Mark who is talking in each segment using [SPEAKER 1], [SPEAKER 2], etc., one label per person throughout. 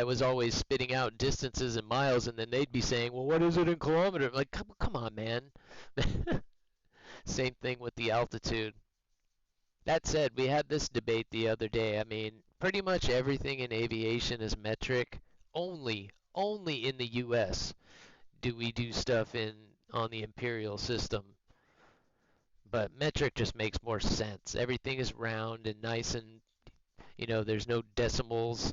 [SPEAKER 1] I was always spitting out distances in miles, and then they'd be saying, well, what is it in kilometers? I'm like, come on, man. Same thing with the altitude. That said, we had this debate the other day. I mean, pretty much everything in aviation is metric. Only in the U.S. do we do stuff in on the imperial system. But metric just makes more sense. Everything is round and nice, and there's no decimals.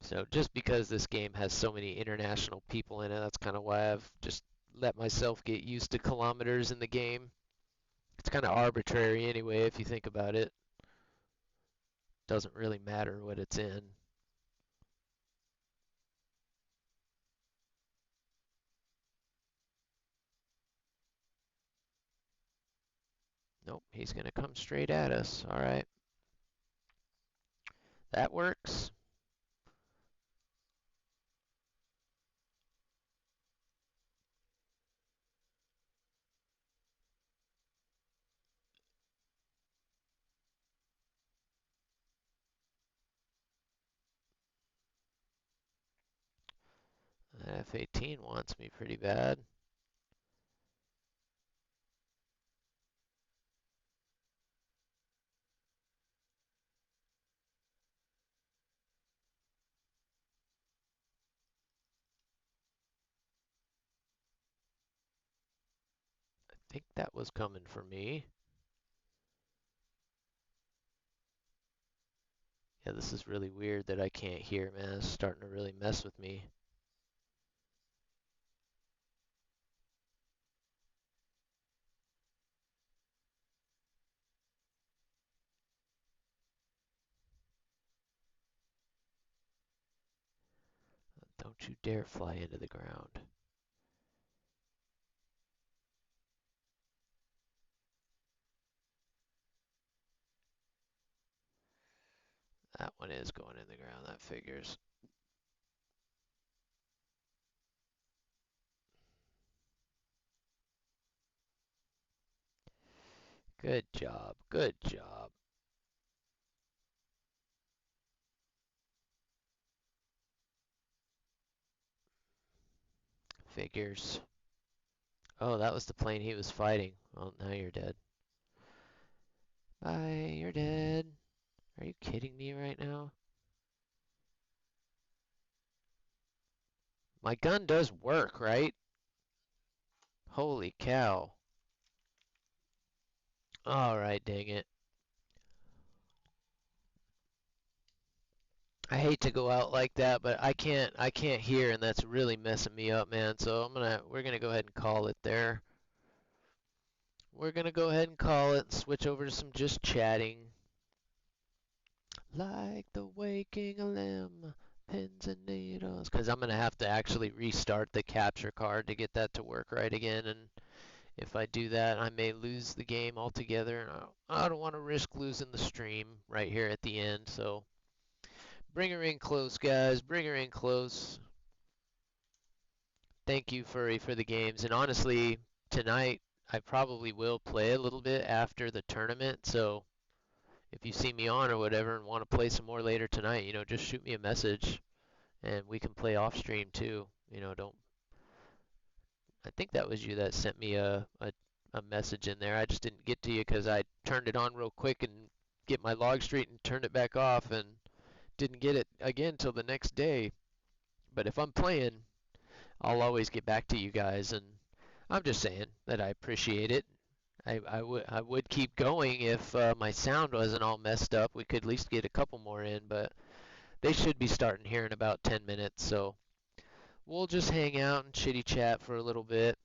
[SPEAKER 1] So just because this game has so many international people in it, that's kind of why I've just let myself get used to kilometers in the game. It's kind of arbitrary anyway if you think about it. Doesn't really matter what it's in. Nope, he's going to come straight at us. All right. That works. That F-18 wants me pretty bad. I think that was coming for me. Yeah, this is really weird that I can't hear, man. It's starting to really mess with me. Don't you dare fly into the ground. That one is going in the ground, that figures. Good job, good job. Figures. Oh, that was the plane he was fighting. Well, now you're dead. Bye, you're dead. Are you kidding me right now? My gun does work, right? Holy cow. Alright, dang it. I hate to go out like that, but I can't hear, and that's really messing me up, man. So we're gonna go ahead and call it there. We're gonna go ahead and call it and switch over to some just chatting. Like the waking a limb, pins and needles. Because I'm gonna have to actually restart the capture card to get that to work right again, and if I do that, I may lose the game altogether, and I don't want to risk losing the stream right here at the end. So bring her in close, guys. Bring her in close. Thank you, Furry, for the games. And honestly, tonight I probably will play a little bit after the tournament. So if you see me on or whatever and want to play some more later tonight, just shoot me a message and we can play off stream too. Don't. I think that was you that sent me a message in there. I just didn't get to you because I turned it on real quick and get my log straight and turned it back off and didn't get it again till the next day. But if I'm playing, I'll always get back to you guys, and I'm just saying that I appreciate it. I would keep going if my sound wasn't all messed up. We could at least get a couple more in, but they should be starting here in about 10 minutes, so we'll just hang out and chitty chat for a little bit.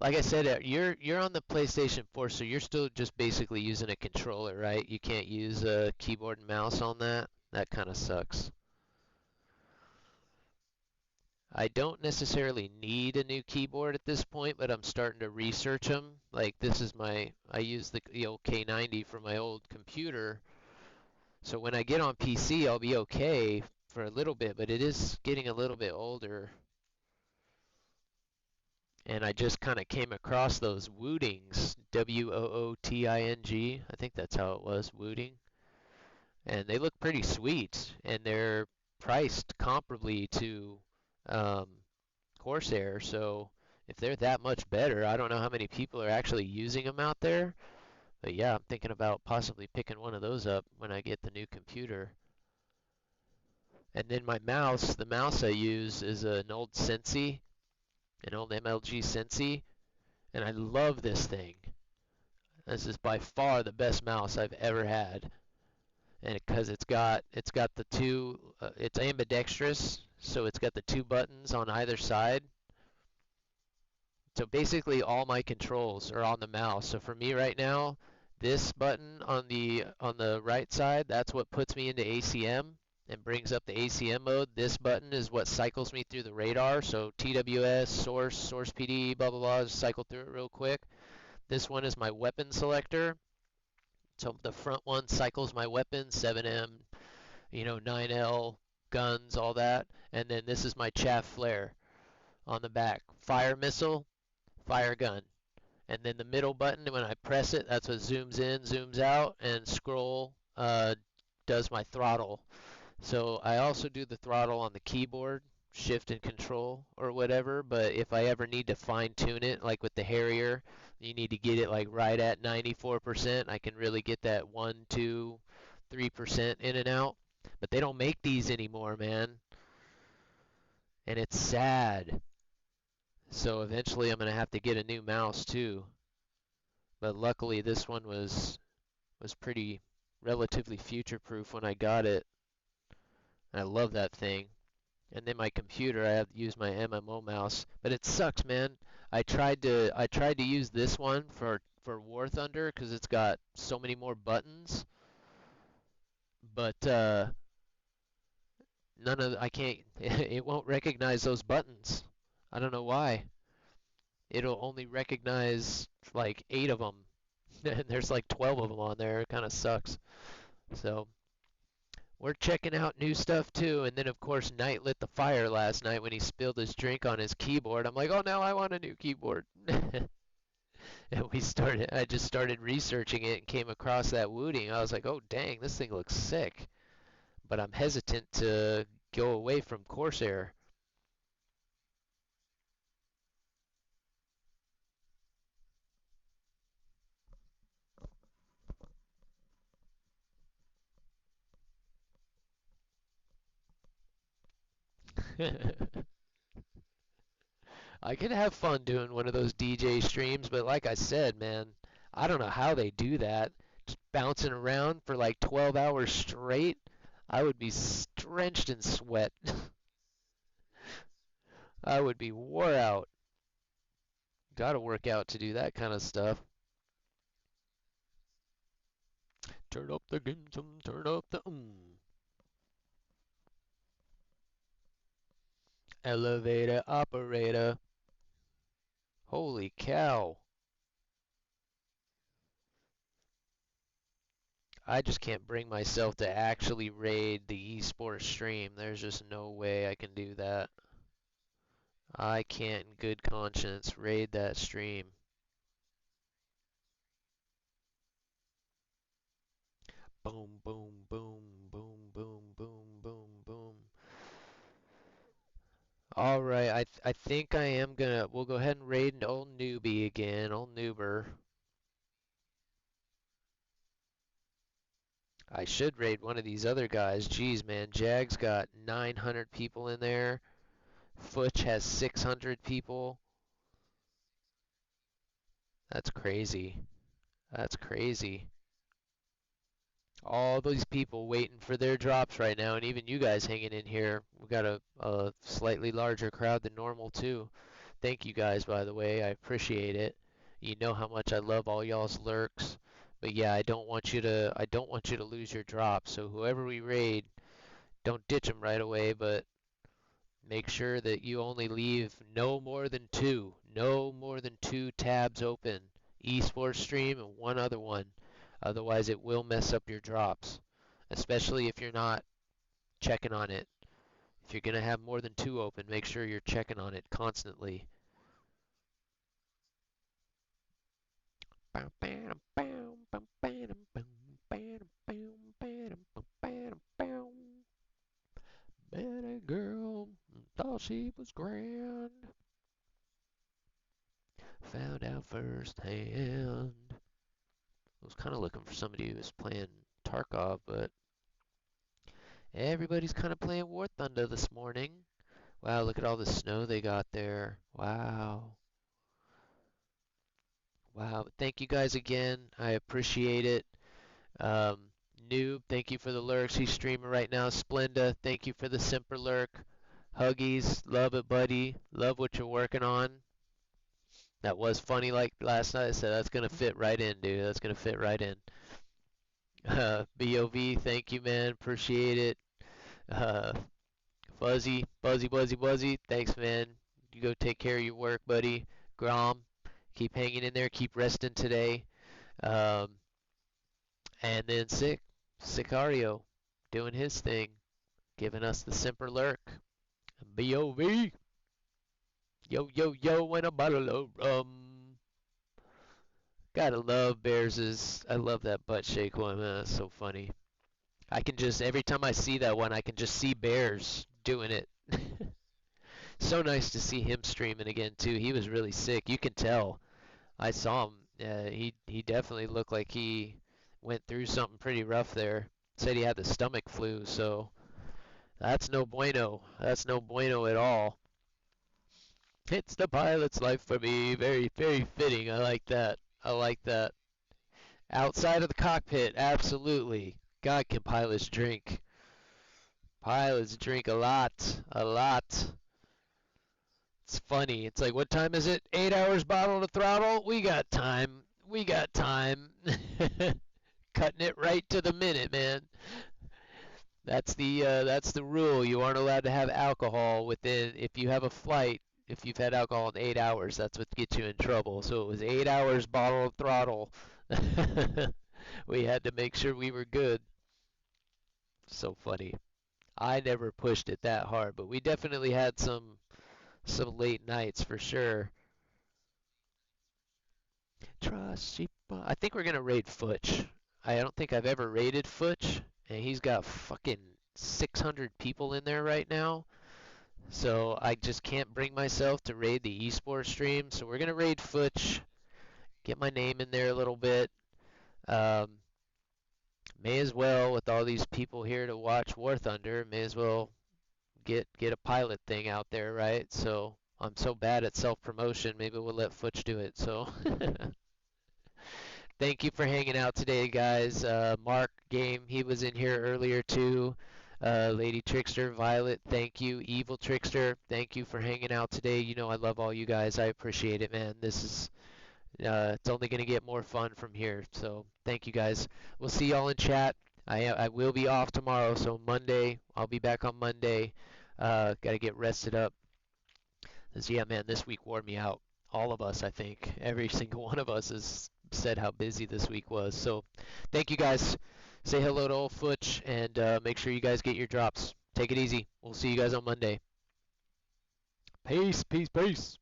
[SPEAKER 1] Like I said, you're on the PlayStation 4, so you're still just basically using a controller, right? You can't use a keyboard and mouse on that. That kind of sucks. I don't necessarily need a new keyboard at this point, but I'm starting to research them. Like this is I use the old K90 for my old computer, so when I get on PC, I'll be okay for a little bit, but it is getting a little bit older. And I just kind of came across those Wootings, Wooting. I think that's how it was, Wooting. and they look pretty sweet, and they're priced comparably to um, Corsair. So if they're that much better, I don't know how many people are actually using them out there. But yeah, I'm thinking about possibly picking one of those up when I get the new computer. And then my mouse, the mouse I use is an old Sensi, an old MLG Sensi, and I love this thing. This is by far the best mouse I've ever had, and because it's got the two, it's ambidextrous, so it's got the two buttons on either side. So basically, all my controls are on the mouse. So for me right now, this button on the right side, that's what puts me into ACM and brings up the ACM mode. This button is what cycles me through the radar. So TWS, source PD, blah blah blah, just cycle through it real quick. This one is my weapon selector. So the front one cycles my weapons, 7M, 9L, guns, all that. And then this is my chaff flare on the back. Fire missile, fire gun. And then the middle button, when I press it, that's what zooms in, zooms out, and scroll does my throttle. So I also do the throttle on the keyboard, shift and control or whatever, but if I ever need to fine tune it, like with the Harrier, you need to get it like right at 94%. I can really get that 1, 2, 3% in and out. But they don't make these anymore, man. And it's sad. So eventually I'm going to have to get a new mouse too. But luckily this one was pretty relatively future proof when I got it. I love that thing. And then my computer, I have to use my MMO mouse, but it sucks, man. I tried to use this one for War Thunder because it's got so many more buttons, but none of I can't. It won't recognize those buttons. I don't know why. It'll only recognize like 8 of them, and there's like 12 of them on there. It kind of sucks. So we're checking out new stuff too. And then, of course, Knight lit the fire last night when he spilled his drink on his keyboard. I'm like, oh, now I want a new keyboard. And I just started researching it and came across that Wooting. I was like, oh, dang, this thing looks sick. But I'm hesitant to go away from Corsair. I could have fun doing one of those DJ streams, but like I said, man, I don't know how they do that. Just bouncing around for like 12 hours straight. I would be drenched in sweat. I would be wore out. Gotta work out to do that kind of stuff. Turn up the game, turn up the elevator operator. Holy cow. I just can't bring myself to actually raid the esports stream. There's just no way I can do that. I can't in good conscience raid that stream. Boom, boom, boom, boom, boom, boom, boom, boom. All right, I think I am gonna. We'll go ahead and raid an old newbie again, old noober. I should raid one of these other guys. Geez, man, Jag's got 900 people in there. Futch has 600 people. That's crazy. That's crazy. All these people waiting for their drops right now, and even you guys hanging in here. We got a slightly larger crowd than normal too. Thank you guys, by the way. I appreciate it. You know how much I love all y'all's lurks. But yeah, I don't want you to lose your drops. So whoever we raid, don't ditch them right away, but make sure that you only leave no more than two. No more than two tabs open. Esports stream and one other one. Otherwise, it will mess up your drops, especially if you're not checking on it. If you're going to have more than two open, make sure you're checking on it constantly. well, she was grand. Found out firsthand. I was kind of looking for somebody who was playing Tarkov, but everybody's kind of playing War Thunder this morning. Wow, look at all the snow they got there. Wow. Wow. Thank you guys again. I appreciate it. Um, Noob, thank you for the lurks. He's streaming right now. Splenda, thank you for the Simper lurk. Huggies, love it, buddy. Love what you're working on. That was funny like last night. I said that's going to fit right in, dude. That's going to fit right in. BOV, thank you, man. Appreciate it. Uh, Buzzy, thanks, man. You go take care of your work, buddy. Grom, keep hanging in there. Keep resting today. Um, and then Sicario, doing his thing, giving us the Simper lurk. BOV, yo, and a bottle of rum. Gotta love Bears's. I love that butt shake one, man. That's so funny. I can just, every time I see that one, I can just see Bears doing it. So nice to see him streaming again, too. He was really sick. You can tell. I saw him. He definitely looked like he went through something pretty rough there. Said he had the stomach flu, so that's no bueno. That's no bueno at all. It's the pilot's life for me. Very, very fitting. I like that. I like that. Outside of the cockpit, absolutely. God, can pilots drink? Pilots drink a lot. A lot. It's funny. It's like, what time is it? 8 hours bottle to throttle? We got time. We got time. Cutting it right to the minute, man. That's the rule. You aren't allowed to have alcohol within, if you have a flight, if you've had alcohol in 8 hours, that's what gets you in trouble. So it was 8 hours bottle of throttle. We had to make sure we were good. So funny. I never pushed it that hard, but we definitely had some late nights for sure. Trust Sheepa. I think we're gonna raid Futch. I don't think I've ever raided Futch, and he's got fucking 600 people in there right now. So I just can't bring myself to raid the esports stream. So we're gonna raid Futch, get my name in there a little bit. Um, may as well, with all these people here to watch War Thunder, may as well get a pilot thing out there, right? So I'm so bad at self-promotion, maybe we'll let Futch do it. So thank you for hanging out today, guys. Mark Game, he was in here earlier too. Lady Trickster, Violet, thank you. Evil Trickster, thank you for hanging out today. You know I love all you guys. I appreciate it, man. This is it's only going to get more fun from here. So thank you guys. We'll see y'all in chat. I will be off tomorrow, so Monday I'll be back on Monday. Got to get rested up. Yeah, man, this week wore me out. All of us, I think. Every single one of us has said how busy this week was. So thank you guys. Say hello to old Futch and make sure you guys get your drops. Take it easy. We'll see you guys on Monday. Peace, peace, peace.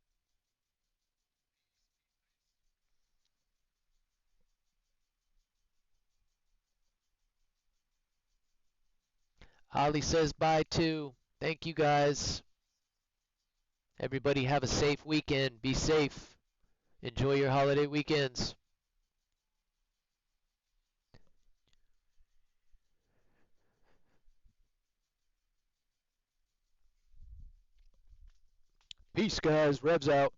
[SPEAKER 1] Ali says bye too. Thank you guys. Everybody have a safe weekend. Be safe. Enjoy your holiday weekends. Peace, guys. Revs out.